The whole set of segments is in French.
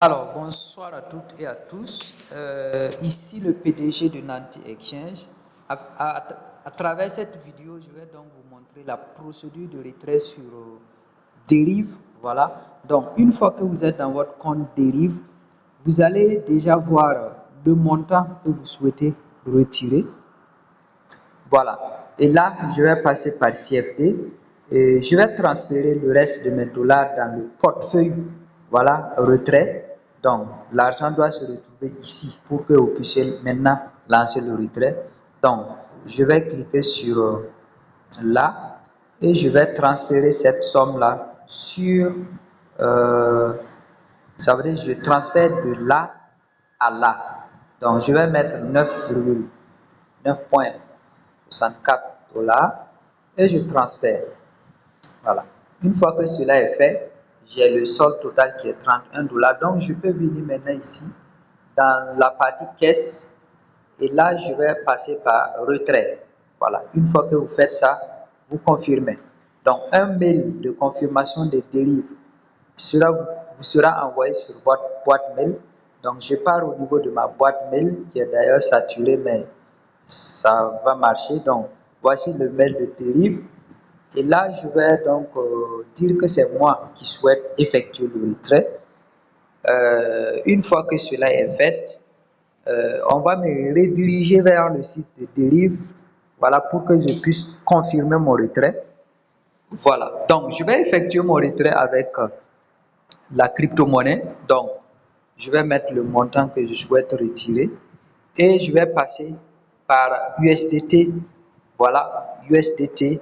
Alors, bonsoir à toutes et à tous. Ici le PDG de Nanti Exchange. À travers cette vidéo, je vais donc vous montrer la procédure de retrait sur Derive. Voilà. Donc, une fois que vous êtes dans votre compte Derive, vous allez déjà voir le montant que vous souhaitez retirer. Voilà. Et là, je vais passer par CFD et je vais transférer le reste de mes dollars dans le portefeuille. Voilà, retrait. Donc, l'argent doit se retrouver ici pour que vous puissiez maintenant lancer le retrait. Donc, je vais cliquer sur là et je vais transférer cette somme-là sur, ça veut dire je transfère de là à là. Donc, je vais mettre 9,64 $ et je transfère. Voilà. Une fois que cela est fait, j'ai le solde total qui est 31 $. Donc, je peux venir maintenant ici dans la partie caisse et là, je vais passer par retrait. Voilà. Une fois que vous faites ça, vous confirmez. Donc, un mail de confirmation des dérives vous sera envoyé sur votre boîte mail. Donc, je pars au niveau de ma boîte mail qui est d'ailleurs saturée, mais ça va marcher. Donc, voici le mail de dérive. Et là, je vais donc dire que c'est moi qui souhaite effectuer le retrait. Une fois que cela est fait, on va me rediriger vers le site de dérive, voilà, pour que je puisse confirmer mon retrait. Voilà, donc je vais effectuer mon retrait avec la crypto-monnaie. Donc, je vais mettre le montant que je souhaite retirer et je vais passer par USDT. Voilà, USDT.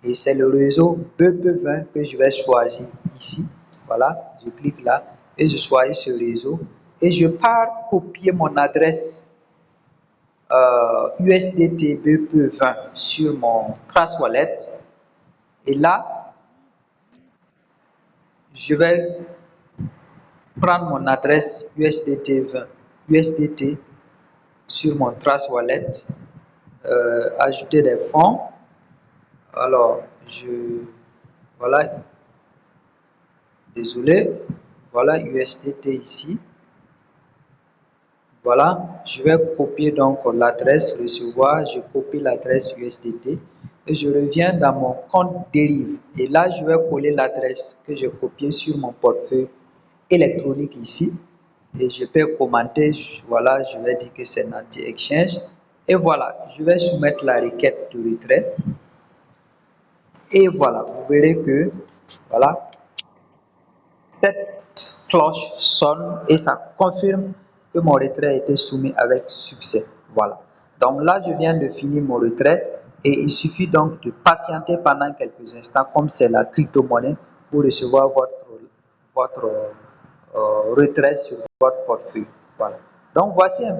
Et c'est le réseau BP20 que je vais choisir ici. Voilà, je clique là et je choisis ce réseau et je pars copier mon adresse USDT BP20 sur mon Trust Wallet. Et là, je vais prendre mon adresse USDT sur mon Trust Wallet, ajouter des fonds. Alors, voilà, désolé, voilà USDT ici. Voilà, je vais copier donc l'adresse recevoir, je copie l'adresse USDT et je reviens dans mon compte dérive. Et là, je vais coller l'adresse que j'ai copiée sur mon portefeuille électronique ici. Et je peux commenter, voilà, je vais dire que c'est Nanti Exchange. Et voilà, je vais soumettre la requête de retrait. Et voilà, vous verrez que, voilà, cette cloche sonne et ça confirme que mon retrait a été soumis avec succès. Voilà. Donc là, je viens de finir mon retrait et il suffit donc de patienter pendant quelques instants, comme c'est la crypto-monnaie, pour recevoir votre retrait sur votre portefeuille. Voilà. Donc voici un